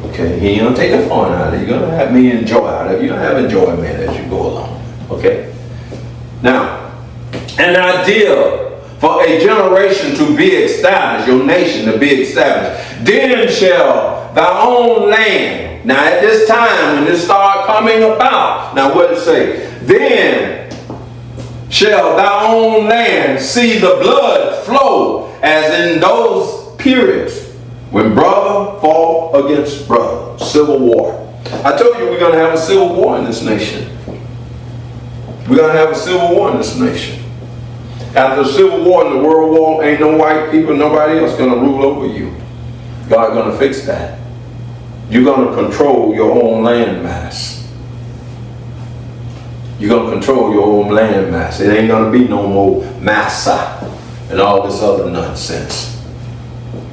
Okay? He ain't gonna take the fun out of it. You're gonna have me enjoy out of it. You're gonna have enjoyment as you go along. Okay? Now, an idea for a generation to be established, your nation to be established. Then shall thy own land. Now at this time when this start coming about, now what it say? Then shall thy own land see the blood flow, as in those periods when brother fought against brother. Civil war. I told you we're going to have a civil war in this nation. We're going to have a civil war in this nation. After the civil war and the world war, ain't no white people, nobody else going to rule over you. God going to fix that. You're going to control your own land mass. You're going to control your own land mass. It ain't going to be no more massa and all this other nonsense.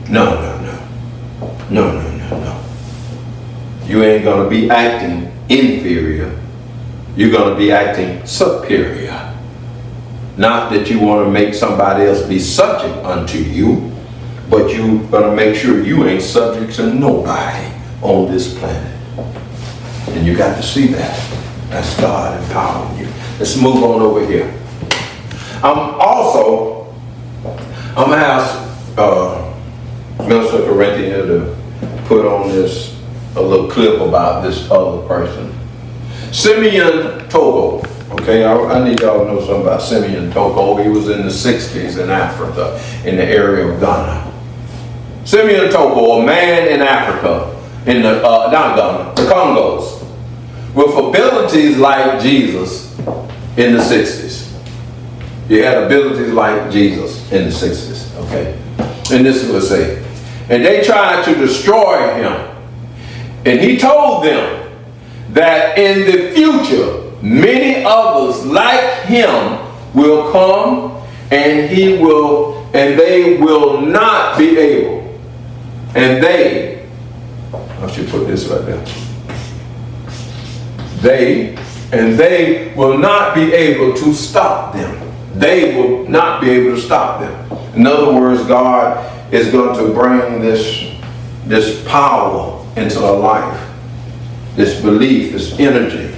No. You ain't going to be acting inferior. You're going to be acting superior. Not that you want to make somebody else be subject unto you, but you're going to make sure you ain't subject to nobody on this planet. And you got to see that. That's God empowering you. Let's move on over here. I'm going to ask Minister Corinthia to put on this a little clip about this other person. Simeon Toco. Okay, I need y'all to know something about Simeon Toco. He was in the 60s in Africa, in the area of Ghana. Simeon Toco, a man in Africa, in the, not Ghana, the Congos, with abilities like Jesus in the 60s. He had abilities like Jesus in the 60s, okay? And this is what it says. And they tried to destroy him. And he told them that in the future, many others like him will come, and they will not be able. And they, I should put this right there. They will not be able to stop them. They will not be able to stop them. In other words, God is going to bring this power into their life, this belief, this energy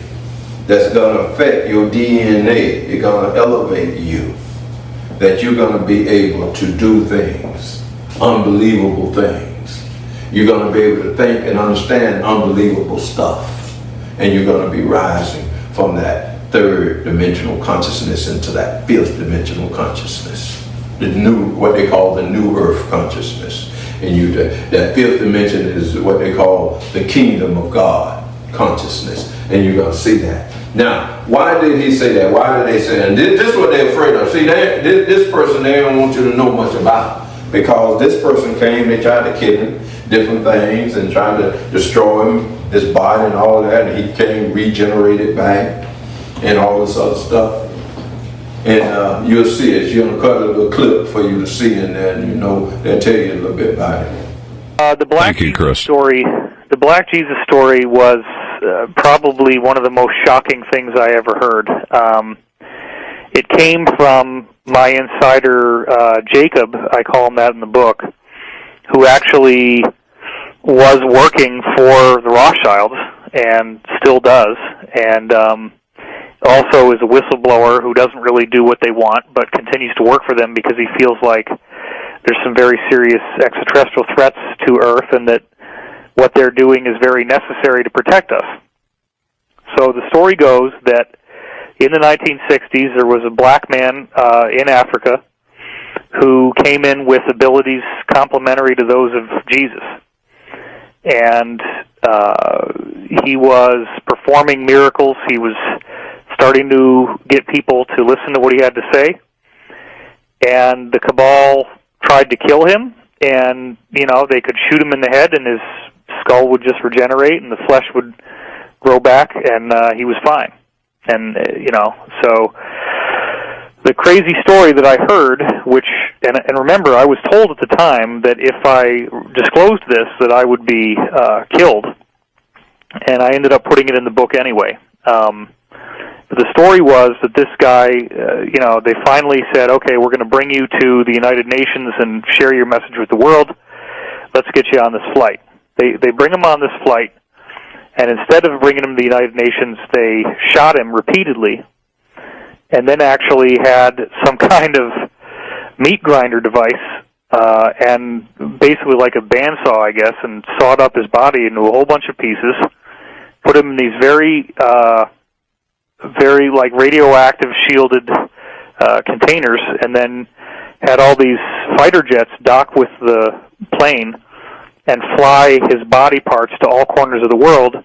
that's going to affect your DNA. It's going to elevate you, that you're going to be able to do things, unbelievable things. You're going to be able to think and understand unbelievable stuff. And you're going to be rising from that third dimensional consciousness into that fifth dimensional consciousness. What they call the new earth consciousness. And that fifth dimension is what they call the kingdom of God consciousness. And you're going to see that. Now, why did he say that? Why did they say that? And this is what they're afraid of. See, this person they don't want you to know much about. Because this person came, they tried to kill him, different things, and tried to destroy him, his body and all that. And he came regenerated back and all this other stuff. And you'll see it. You're going to cut a little clip for you to see, and then they'll tell you a little bit about it. The Black Jesus story. The Black Jesus story was probably one of the most shocking things I ever heard. It came from my insider Jacob. I call him that in the book, who actually was working for the Rothschilds and still does, and also is a whistleblower who doesn't really do what they want, but continues to work for them because he feels like there's some very serious extraterrestrial threats to Earth and that what they're doing is very necessary to protect us. So the story goes that in the 1960s there was a black man in Africa who came in with abilities complementary to those of Jesus. And he was performing miracles. He was starting to get people to listen to what he had to say. And the cabal tried to kill him, and, they could shoot him in the head, and his skull would just regenerate, and the flesh would grow back, and he was fine. And, so the crazy story that I heard, and remember, I was told at the time that if I disclosed this, that I would be killed, and I ended up putting it in the book anyway. But the story was that this guy, they finally said, okay, we're going to bring you to the United Nations and share your message with the world. Let's get you on this flight. They bring him on this flight, and instead of bringing him to the United Nations, they shot him repeatedly, and then actually had some kind of meat grinder device, and basically like a bandsaw, I guess, and sawed up his body into a whole bunch of pieces, put him in these very like radioactive shielded containers, and then had all these fighter jets dock with the plane and fly his body parts to all corners of the world,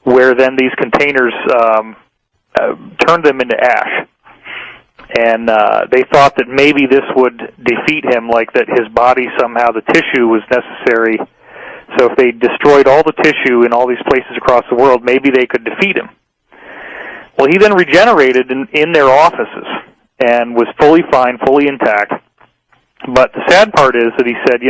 where then these containers turned them into ash. And they thought that maybe this would defeat him, like that his body somehow, the tissue was necessary. So if they destroyed all the tissue in all these places across the world, maybe they could defeat him. Well, he then regenerated in their offices and was fully fine, fully intact. But the sad part is that he said,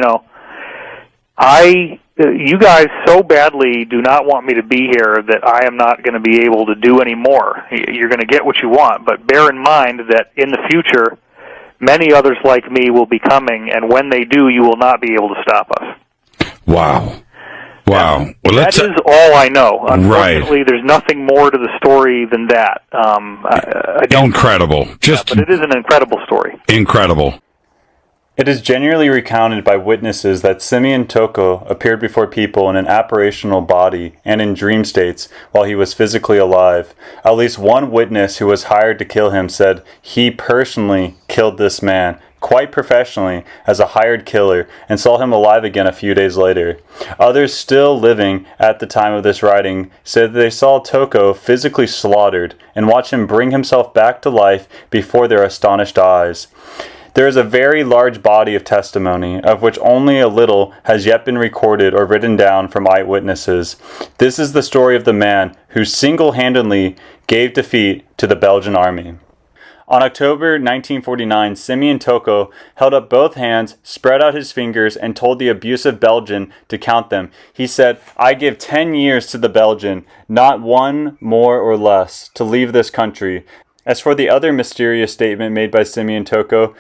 you guys so badly do not want me to be here that I am not going to be able to do any more. You're going to get what you want, but bear in mind that in the future, many others like me will be coming, and when they do, you will not be able to stop us. Wow. Wow. Well, that is all I know. Unfortunately, right. There's nothing more to the story than that. Incredible. But it is an incredible story. Incredible. It is generally recounted by witnesses that Simeon Toco appeared before people in an apparitional body and in dream states while he was physically alive. At least one witness who was hired to kill him said he personally killed this man, quite professionally, as a hired killer, and saw him alive again a few days later. Others still living at the time of this writing said that they saw Toco physically slaughtered and watched him bring himself back to life before their astonished eyes. There is a very large body of testimony, of which only a little has yet been recorded or written down from eyewitnesses. This is the story of the man who single-handedly gave defeat to the Belgian army. On October 1949, Simeon Toco held up both hands, spread out his fingers, and told the abusive Belgian to count them. He said, "I give 10 years to the Belgian, not one more or less, to leave this country." As for the other mysterious statement made by Simeon Toco,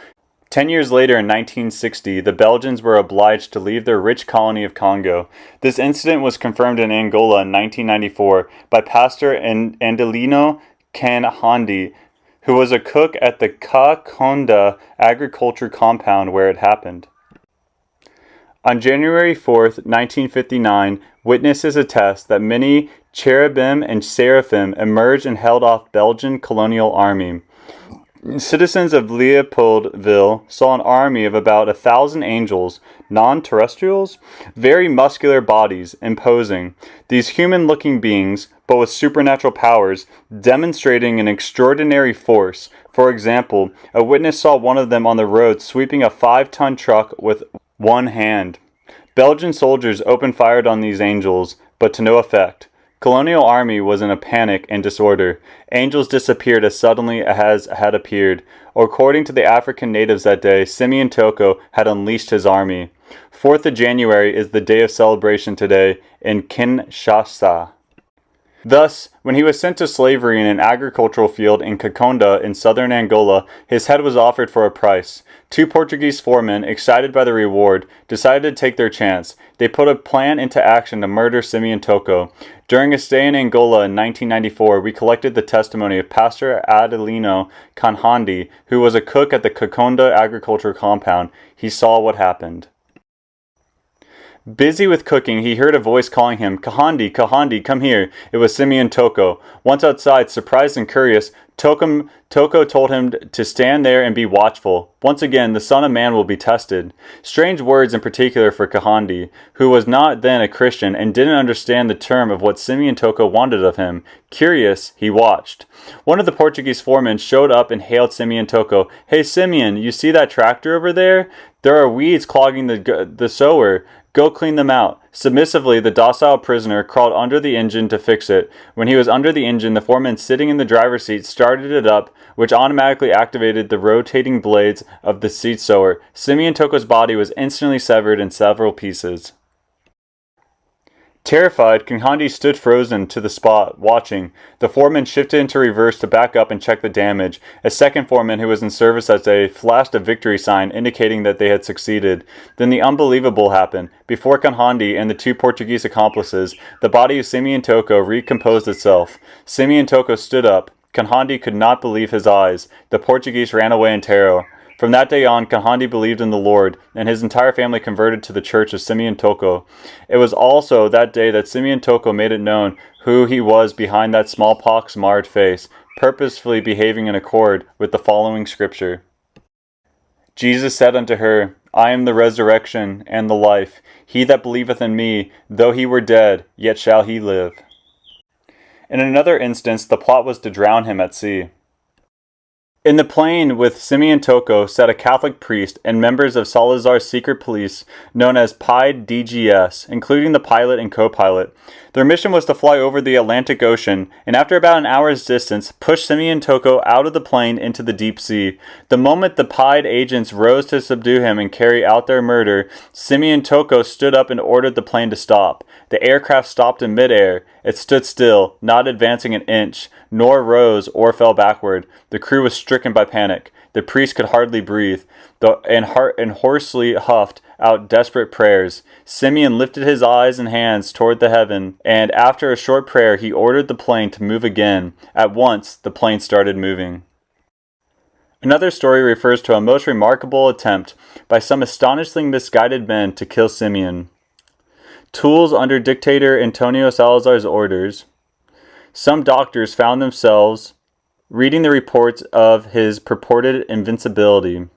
10 years later, in 1960, the Belgians were obliged to leave their rich colony of Congo. This incident was confirmed in Angola in 1994 by Pastor Andelino Kanhandi, who was a cook at the Kakonda agriculture compound where it happened. On January 4th, 1959, witnesses attest that many cherubim and seraphim emerged and held off Belgian colonial army. Citizens of Leopoldville saw an army of about 1,000 angels, non-terrestrials, very muscular bodies, imposing. These human-looking beings, but with supernatural powers, demonstrating an extraordinary force. For example, a witness saw one of them on the road sweeping a 5-ton truck with one hand. Belgian soldiers opened fire on these angels, but to no effect. Colonial army was in a panic and disorder. Angels disappeared as suddenly as had appeared. According to the African natives that day, Simeon Toco had unleashed his army. 4th of January is the day of celebration today in Kinshasa. Thus, when he was sent to slavery in an agricultural field in Kakonda in southern Angola, his head was offered for a price. 2 Portuguese foremen, excited by the reward, decided to take their chance. They put a plan into action to murder Simeon Toco. During a stay in Angola in 1994, we collected the testimony of Pastor Adelino Kanhandi, who was a cook at the Kakonda agriculture compound. He saw what happened. Busy with cooking, he heard a voice calling him, "Kahandi, Kahandi, come here." It was Simeon Toco. Once outside, surprised and curious, Toco told him to stand there and be watchful. Once again, the Son of Man will be tested. Strange words in particular for Kahandi, who was not then a Christian and didn't understand the term of what Simeon Toco wanted of him. Curious, he watched. One of the Portuguese foremen showed up and hailed Simeon Toco. "Hey Simeon, you see that tractor over there? There are weeds clogging the sower. Go clean them out." Submissively, the docile prisoner crawled under the engine to fix it. When he was under the engine, the foreman sitting in the driver's seat started it up, which automatically activated the rotating blades of the seed sower. Simeon Toco's body was instantly severed in several pieces. Terrified, Kanhandi stood frozen to the spot, watching. The foreman shifted into reverse to back up and check the damage. A second foreman, who was in service that day, flashed a victory sign indicating that they had succeeded. Then the unbelievable happened. Before Kanhandi and the 2 Portuguese accomplices, the body of Simeon Toco recomposed itself. Simeon Toco stood up. Kanhandi could not believe his eyes. The Portuguese ran away in terror. From that day on, Kanhandi believed in the Lord, and his entire family converted to the church of Simeon Toco. It was also that day that Simeon Toco made it known who he was behind that smallpox-marred face, purposefully behaving in accord with the following scripture. Jesus said unto her, "I am the resurrection and the life. He that believeth in me, though he were dead, yet shall he live." In another instance, the plot was to drown him at sea. In the plane with Simeon Toco sat a Catholic priest and members of Salazar's secret police known as PIDGS, including the pilot and co-pilot. Their mission was to fly over the Atlantic Ocean and after about an hour's distance push Simeon Toco out of the plane into the deep sea. The moment the PID agents rose to subdue him and carry out their murder, Simeon Toco stood up and ordered the plane to stop. The aircraft stopped in midair. It stood still, not advancing an inch, nor rose or fell backward. The crew was stricken by panic. The priest could hardly breathe, and hoarsely huffed out desperate prayers. Simeon lifted his eyes and hands toward the heaven, and after a short prayer, he ordered the plane to move again. At once, the plane started moving. Another story refers to a most remarkable attempt by some astonishingly misguided men to kill Simeon. Tools under dictator Antonio Salazar's orders. Some doctors found themselves reading the reports of his purported invincibility.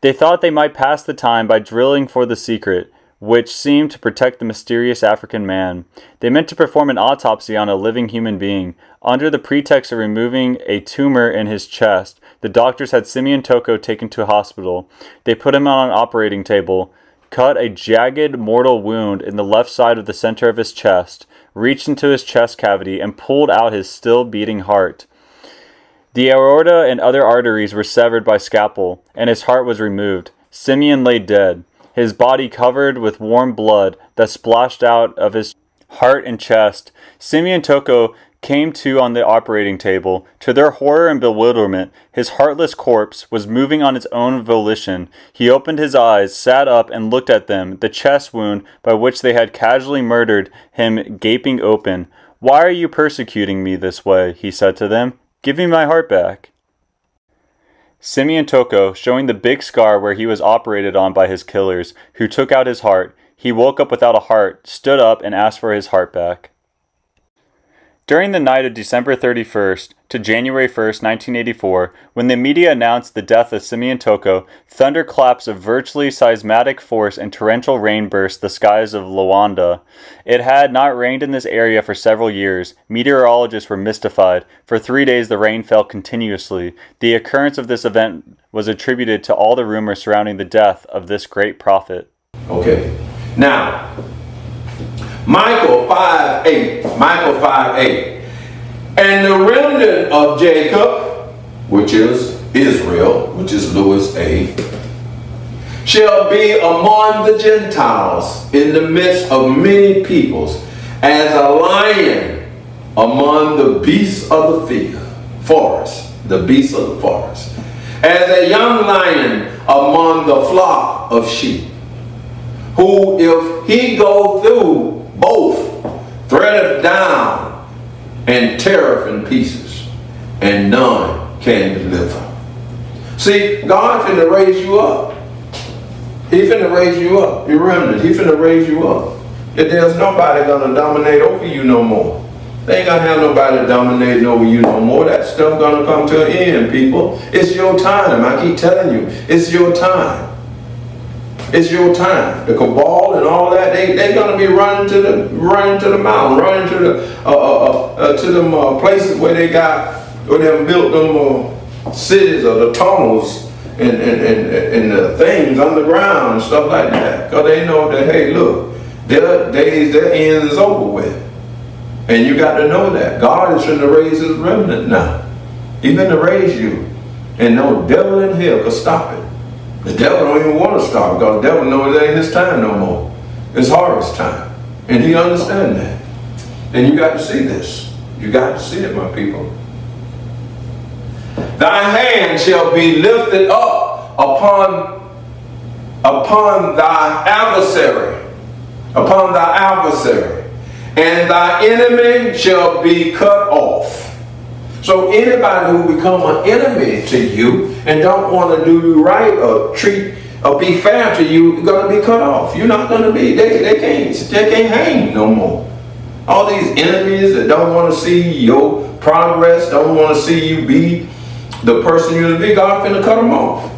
They thought they might pass the time by drilling for the secret, which seemed to protect the mysterious African man. They meant to perform an autopsy on a living human being. Under the pretext of removing a tumor in his chest, the doctors had Simeon Toco taken to a hospital. They put him on an operating table, cut a jagged mortal wound in the left side of the center of his chest, reached into his chest cavity, and pulled out his still beating heart. The aorta and other arteries were severed by scalpel, and his heart was removed. Simeon lay dead, his body covered with warm blood that splashed out of his heart and chest. Simeon Toco came to on the operating table. To their horror and bewilderment, his heartless corpse was moving on its own volition. He opened his eyes, sat up, and looked at them, the chest wound by which they had casually murdered him gaping open. "Why are you persecuting me this way?" he said to them. "Give me my heart back." Simeon Toco, showing the big scar where he was operated on by his killers, who took out his heart. He woke up without a heart, stood up, and asked for his heart back. During the night of December 31st to January 1st, 1984, when the media announced the death of Simeon Toco, thunderclaps of virtually seismic force and torrential rain burst the skies of Luanda. It had not rained in this area for several years. Meteorologists were mystified. For 3 days the rain fell continuously. The occurrence of this event was attributed to all the rumors surrounding the death of this great prophet. Okay. Now, Michael 5:8. And the remnant of Jacob, which is Israel, which is Louis A., shall be among the Gentiles in the midst of many peoples, as a lion among the beasts of the forest, the beasts of the forest, as a young lion among the flock of sheep, who if he go through both, threadeth down and teareth in pieces, and none can deliver. See, God finna raise you up. He finna raise you up. Your remnant. He finna raise you up. If there's nobody gonna dominate over you no more. They ain't gonna have nobody dominating over you no more. That stuff gonna come to an end, people. It's your time. I keep telling you, it's your time. It's your time. The cabal and all that, they're gonna be running to the mountain, running to them places where they built them cities or the tunnels and the things underground and stuff like that. Because they know that, hey, look, their end is over with. And you got to know that. God is trying to raise his remnant now. He's going to raise you. And no devil in hell can stop it. The devil don't even want to stop it because the devil knows it ain't his time no more. It's harvest time. And he understands that. And you got to see this. You got to see it, my people. Thy hand shall be lifted up upon thy adversary, and thy enemy shall be cut off. So anybody who become an enemy to you and don't want to do you right or treat or be fair to you, going to be cut off. You're not going to be. They can't hang no more. All these enemies that don't want to see your progress, don't want to see you be the person you're to be, God finna cut them off.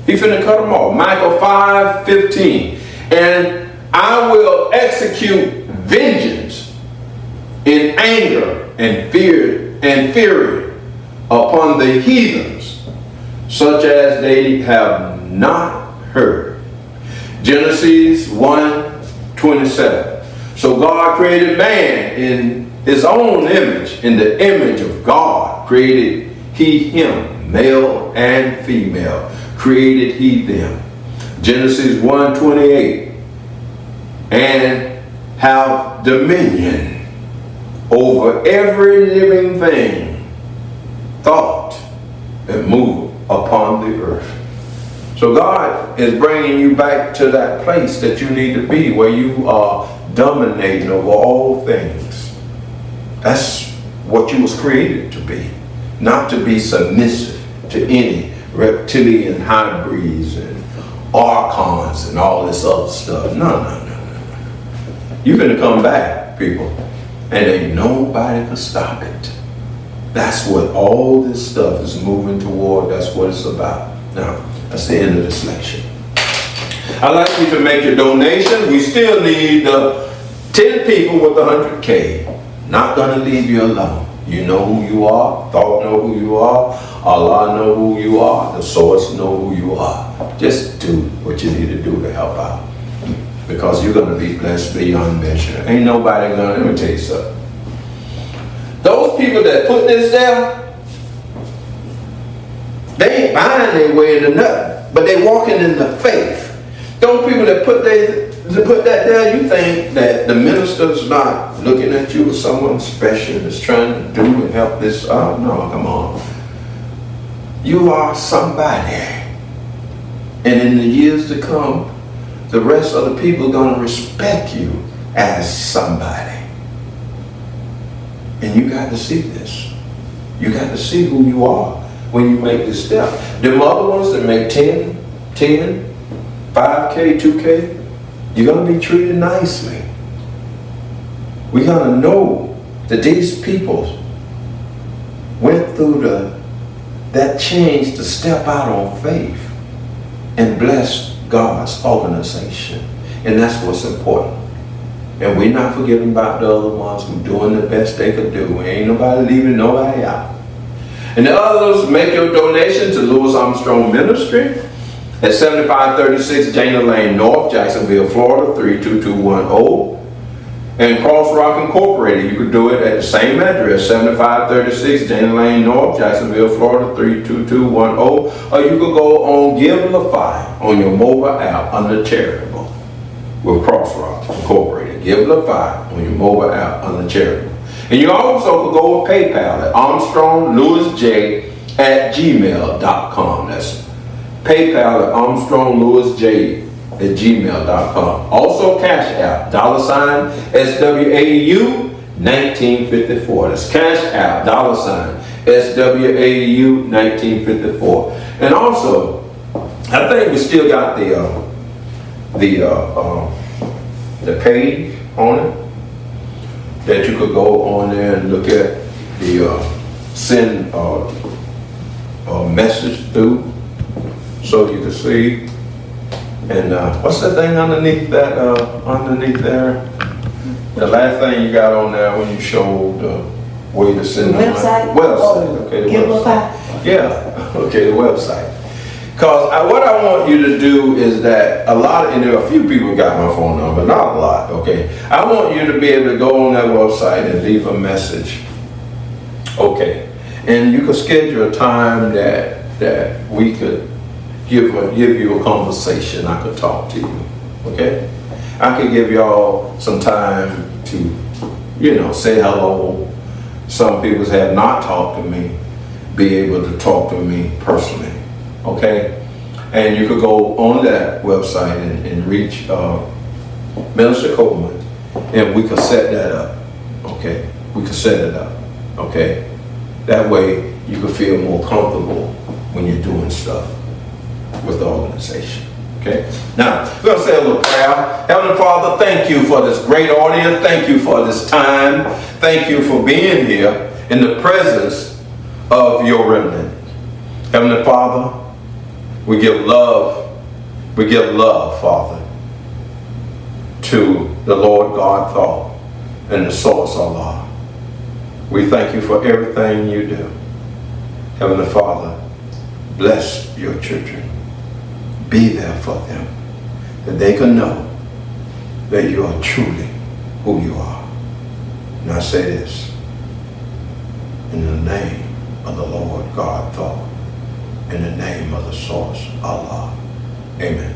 He finna cut them off. Michael 5:15. And I will execute vengeance in anger and fury upon the heathens, such as they have not heard. Genesis 1:27. So God created man in his own image, in the image of God created he him, male and female, created he them. Genesis 1:28. And have dominion over every living thing, thought, and move upon the earth. So God is bringing you back to that place that you need to be, where you are dominating over all things. That's what you was created to be. Not to be submissive to any reptilian hybrids and archons and all this other stuff. No. You're going to come back, people, and ain't nobody can stop it. That's what all this stuff is moving toward. That's what it's about. Now, that's the end of this lecture. I'd like you to make your donation. We still need 10 people with 100K. Not going to leave you alone. You know who you are. Thought know who you are. Allah know who you are. The source know who you are. Just do what you need to do to help out. Because you're going to be blessed beyond measure. Ain't nobody going to, let me tell you something. Those people that put this there, they ain't buying their way into nothing. But they walking in the faith. Those people that put that there, you think that the minister's not looking at you as someone special that's trying to do and help this. Oh, no, come on. You are somebody. And in the years to come, the rest of the people are going to respect you as somebody. And you got to see this. You got to see who you are when you make this step. Them other ones that make 10, 5K, 2K, you're going to be treated nicely. We got to know that these people went through that change to step out on faith and bless God's organization. And that's what's important. And we're not forgetting about the other ones who doing the best they could do. Ain't nobody leaving nobody out. And the others, make your donation to Louis Armstrong Ministry at 7536 Jana Lane North, Jacksonville, Florida, 32210. And Cross Rock Incorporated, you could do it at the same address, 7536 Jana Lane North, Jacksonville, Florida, 32210. Or you could go on Givelify on your mobile app under charitable with Cross Rock Incorporated. Givelify on your mobile app under charitable. And you also could go with PayPal at ArmstrongLewisJ@gmail.com. That's PayPal at ArmstrongLewisJ@gmail.com. Also Cash App, $ SWAU 1954. That's Cash App, $ SWAU 1954. And also, I think we still got the page on it that you could go on there and look at the send a message through, so you can see. And what's the thing underneath that? Underneath there, the last thing you got on there when you showed the way to send the website. Website. Okay, the website. Yeah. Okay, the website. Because what I want you to do is that and there are a few people got my phone number, not a lot, okay? I want you to be able to go on that website and leave a message, okay? And you could schedule a time that we could give you a conversation. I could talk to you, okay? I could give y'all some time to, say hello. Some people have not talked to me, be able to talk to me personally. Okay, and you could go on that website and reach Minister Coleman, and we could set that up. Okay, we could set it up. Okay, that way you could feel more comfortable when you're doing stuff with the organization. Okay, now we're gonna say a little prayer. Heavenly Father, thank you for this great audience. Thank you for this time. Thank you for being here in the presence of your remnant. Heavenly Father, we give love, Father, to the Lord God thought and the source Allah. We thank you for everything you do. Heavenly Father, bless your children. Be there for them, that they can know that you are truly who you are. And I say this in the name of the Lord God thought, in the name of the source, Allah. Amen.